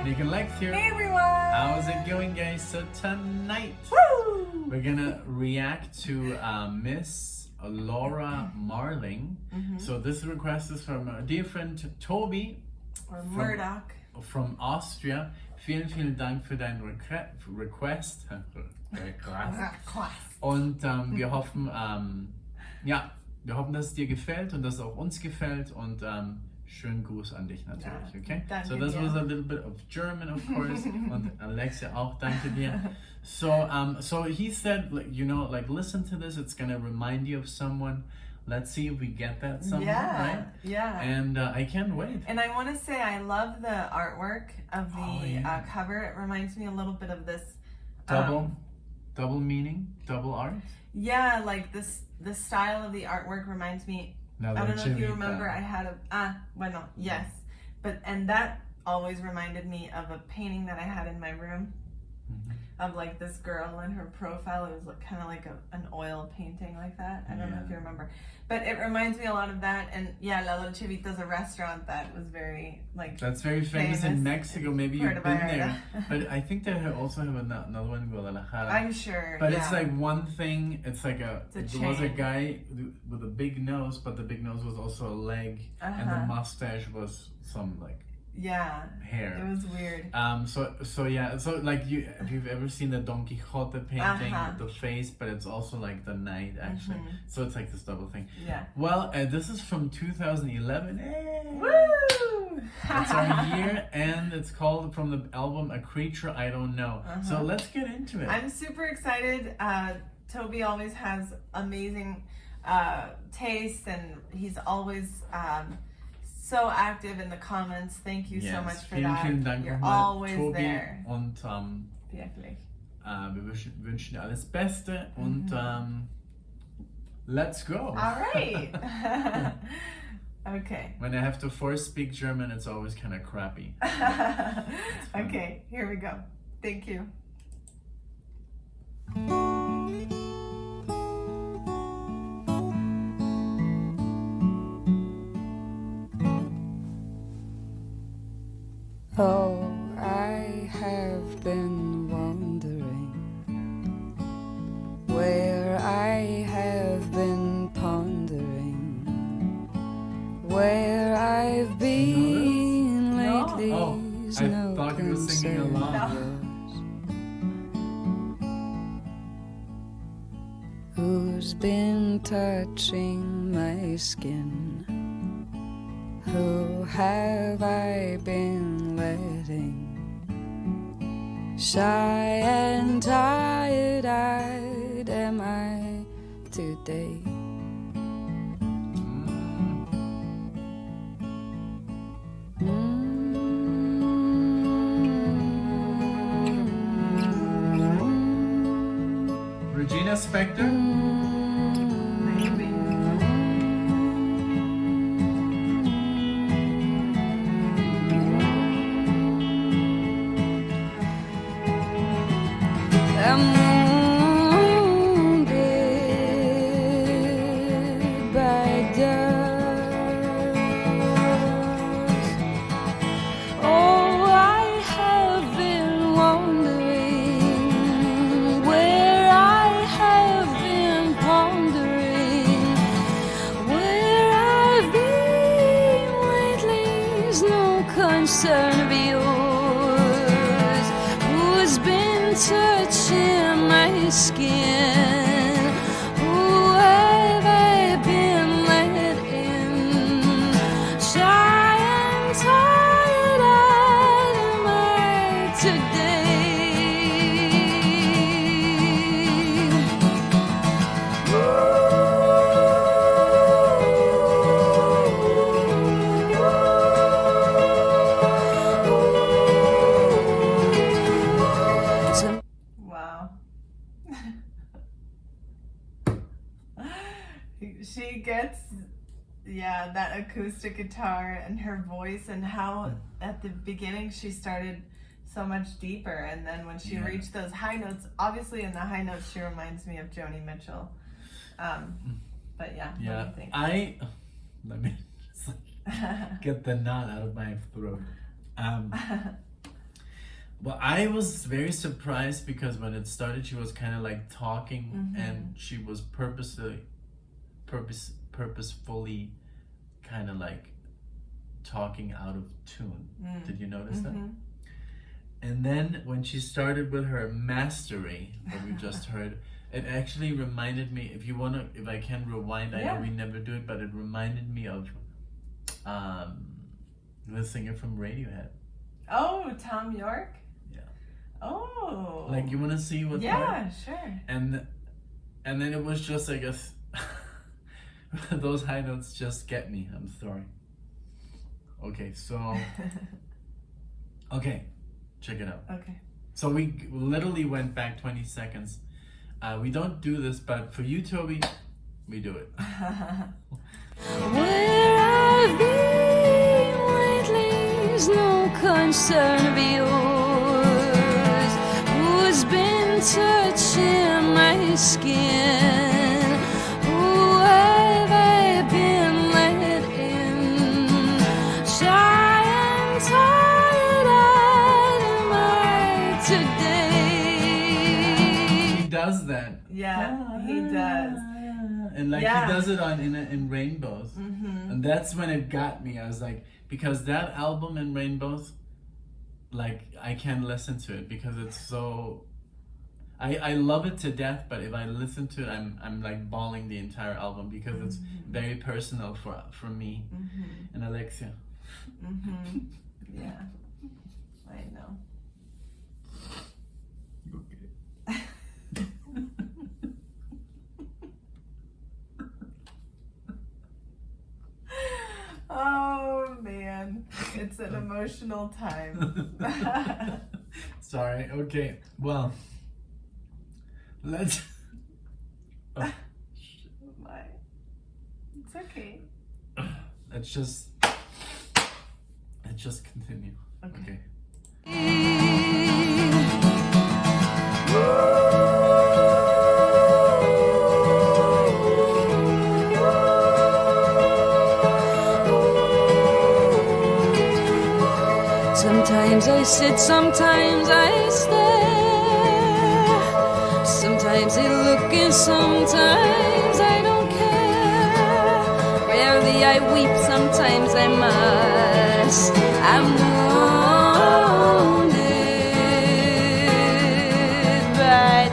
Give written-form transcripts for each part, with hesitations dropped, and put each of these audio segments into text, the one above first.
NicknLex here. Hey everyone! How's it going, guys? So tonight we're gonna react to Miss Laura Marling. So this request is from a dear friend Toby Or Murdoch. from Austria. Vielen Dank für deinen Request. Und wir hoffen, wir hoffen, dass es dir gefällt und dass es auch uns gefällt und schönen Gruß an dich natürlich, okay? So this was a little bit of German, of course, und Alexia auch, danke dir. So he said, like listen to this, it's gonna remind you of someone. Let's see if we get that someone, right? Yeah. And I can't wait. And I want to say I love the artwork of the cover. It reminds me a little bit of this double meaning, double art. Yeah, like the style of the artwork reminds me. I don't know if you remember. I had and that always reminded me of a painting that I had in my room. Of like this girl and her profile. It was kind of like an oil painting like that. I don't know if you remember, but it reminds me a lot of that. And La Dolce Vita is a restaurant that was very that's very famous in Mexico. Maybe you've been there, but I think they also have another one in Guadalajara. I'm sure, but it's like one thing. It's like there was a chain. guy with a big nose, but the big nose was also a leg, and the mustache was some hair. It was weird. So like if you've ever seen the Don Quixote painting with the face, but it's also like the knight actually. So it's like this double thing. Yeah. Well, this is from 2011. Hey! Woo! It's our year, and it's called from the album A Creature I Don't Know. So let's get into it. I'm super excited. Toby always has amazing taste, and he's always so active in the comments. Thank you so much for that. Vielen Dank You're nochmal, always Tobi. there. Und Wirklich. wir wünschen dir alles Beste und let's go. All right. Okay. When I have to force speak German, it's always kind of crappy. Okay, here we go. Thank you. Oh, I have been wandering where I have been pondering where I've been lately. Is I no thought you were singing along. Who's been touching my skin? Who have I been letting shy and tired-eyed am I today? Regina Spektor? I'm wounded by dust. Oh, I have been wondering where I have been pondering where I've been lately is no concern of yours. Who's been touching my skin? Who have I been let in? Shy and tired-eyed am I today? Wow. She gets that acoustic guitar and her voice, and how at the beginning she started so much deeper, and then when she reached those high notes, obviously in the high notes she reminds me of Joni Mitchell. But what do you think? Let me just get the knot out of my throat. Well, I was very surprised because when it started, she was kind of like talking, Mm-hmm. and she was purposefully kind of like talking out of tune. Did you notice that? And then when she started with her mastery, what we just heard, it actually reminded me, if I can rewind, I know we never do it, but it reminded me of the singer from Radiohead. Oh, Tom York? Yeah. Oh. Like, you want to see what Yeah, sure. And then it was just, I guess, those high notes just get me. I'm sorry. Okay, so... Okay, check it out. Okay. So we literally went back 20 seconds. We don't do this, but for you, Toby, we do it. Where I've been lately is no concern of yours. Who's been touching my skin? Who have I been let in? Shy and tired am I today. He does that. Yeah, he does. And like he does it in Rainbows. Mm-hmm. And that's when it got me. I was like, because that album in Rainbows, like I can't listen to it because it's so... I love it to death, but if I listen to it, I'm like bawling the entire album because it's very personal for me and Alexia. Yeah, I know. Okay. Oh man, it's an emotional time. Sorry. Okay. Well, let's. Oh, My, it's okay. let's just continue. Okay. Sometimes I sit, sometimes I stare. Sometimes I look and sometimes I don't care. Rarely I weep, sometimes I must. I'm wounded by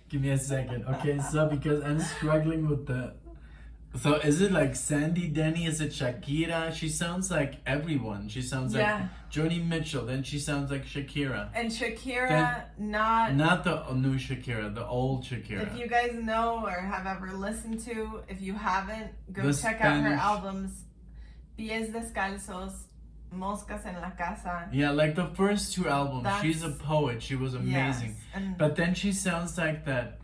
Give me a second. Okay, so because I'm struggling with the... So is it like Sandy Denny? Is it Shakira? She sounds like everyone. She sounds like Joni Mitchell. Then she sounds like Shakira. And Shakira, not the new Shakira, the old Shakira. If you guys know or have ever listened to, if you haven't, go check out her albums. Pies Descalzos, Moscas en la Casa. Yeah, like the first two albums. She's a poet. She was amazing. Yes, but then she sounds like that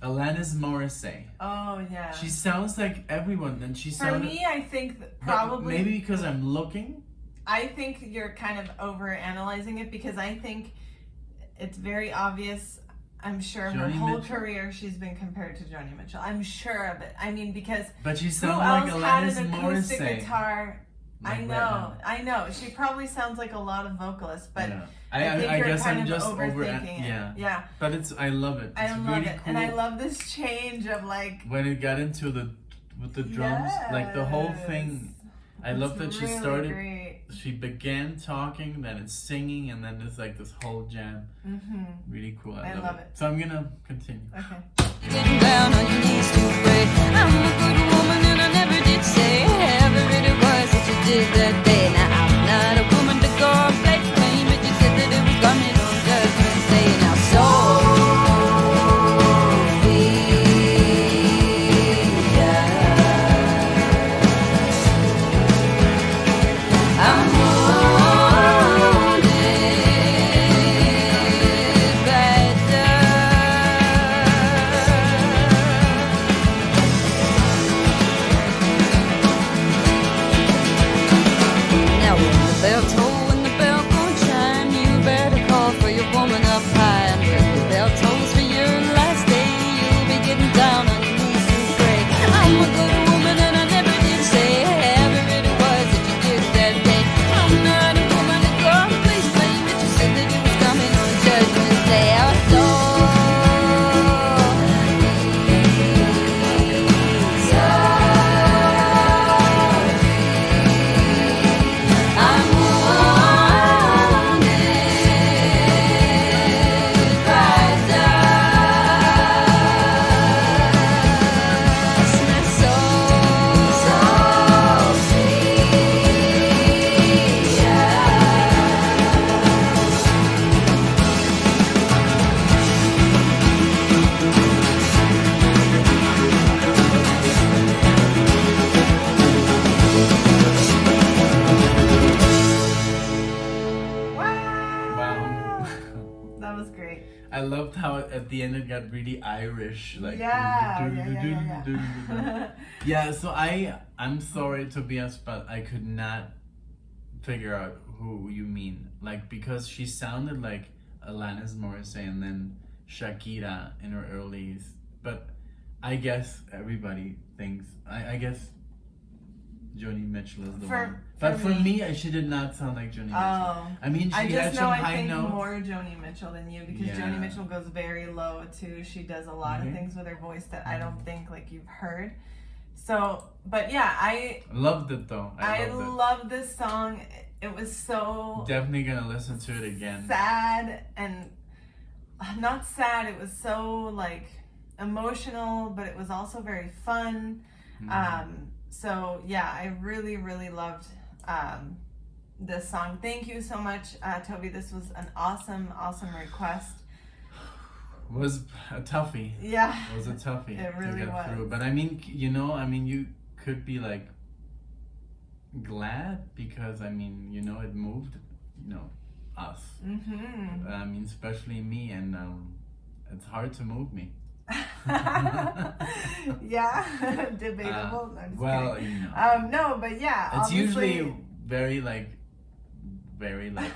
Alanis Morissette. Oh yeah. She sounds like everyone. Then she sounded... For me, I think probably... Maybe because I'm looking? I think you're kind of over-analyzing it because I think it's very obvious. I'm sure her whole career she's been compared to Joni Mitchell. I'm sure of it. I mean, because... But she sounds like Alanis an acoustic Morissette. Guitar. Like I know. She probably sounds like a lot of vocalists, but I guess I'm just overthinking it. Yeah. But I love it. I love really it, cool. and I love this change of like when it got into with the drums, like the whole thing. I love that she started. Great. She began talking, then it's singing, and then there's like this whole jam. Really cool. I love it. So I'm gonna continue. Okay. Getting down on your knees to pray. I'm a good woman and I never did say however it was that you did that day. Now I'm not a woman to go and play queen, but you said that it was coming on Judgment Day. Now Sophia, high, and when the bell tolls for your last day, you'll be getting down on your knees to pray. I'm a good woman and I never did say however it was that you did that day. I'm not a woman to go and please blame that you said that it was coming on Judgment Day. I was so I loved how at the end it got really Irish, like yeah. So I'm sorry Tobias, but I could not figure out who you mean, like, because she sounded like Alanis Morissette and then Shakira in her earlies, but I guess everybody thinks I guess Joni Mitchell is the one. But for me, she did not sound like Joni Mitchell. I mean, she had some high notes. More Joni Mitchell than you, because Joni Mitchell goes very low too. She does a lot of things with her voice that I don't think like you've heard. So, but yeah, I loved it though. I loved this song. It was so definitely gonna listen to it again. Sad and not sad. It was so like emotional, but it was also very fun. So yeah, I really, really loved this song. Thank you so much, Toby. This was an awesome, awesome request. It was a toughie. Yeah. It was a toughie it really to get was. through. But I mean, you could be like glad because it moved, us. Mm-hmm. I mean, especially me, and it's hard to move me. Yeah, debatable. No, well, no, but yeah, it's usually very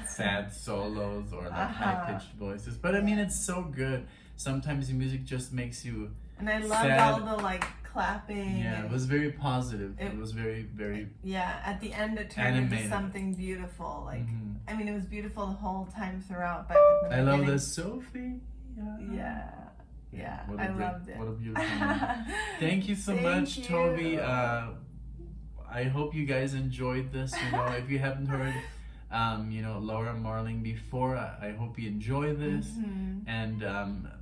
sad solos or like high-pitched voices. But I mean, it's so good. Sometimes the music just makes you. And I loved sad. all the like clapping. Yeah, it was very positive. It was very, very. Yeah, at the end it turned animated. into something beautiful. Like, I mean, it was beautiful the whole time throughout. But I love the Sophia. Yeah, I loved it. What a beautiful moment. Thank you so much, Toby. I hope you guys enjoyed this. If you haven't heard, Laura Marling before, I hope you enjoy this. And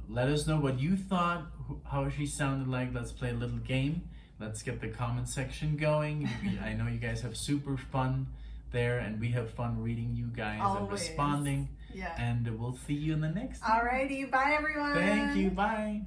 let us know what you thought, how she sounded like. Let's play a little game. Let's get the comment section going. I know you guys have super fun there, and we have fun reading you guys and responding. Yeah. And we'll see you in the next one. Alrighty, bye everyone. Thank you, bye.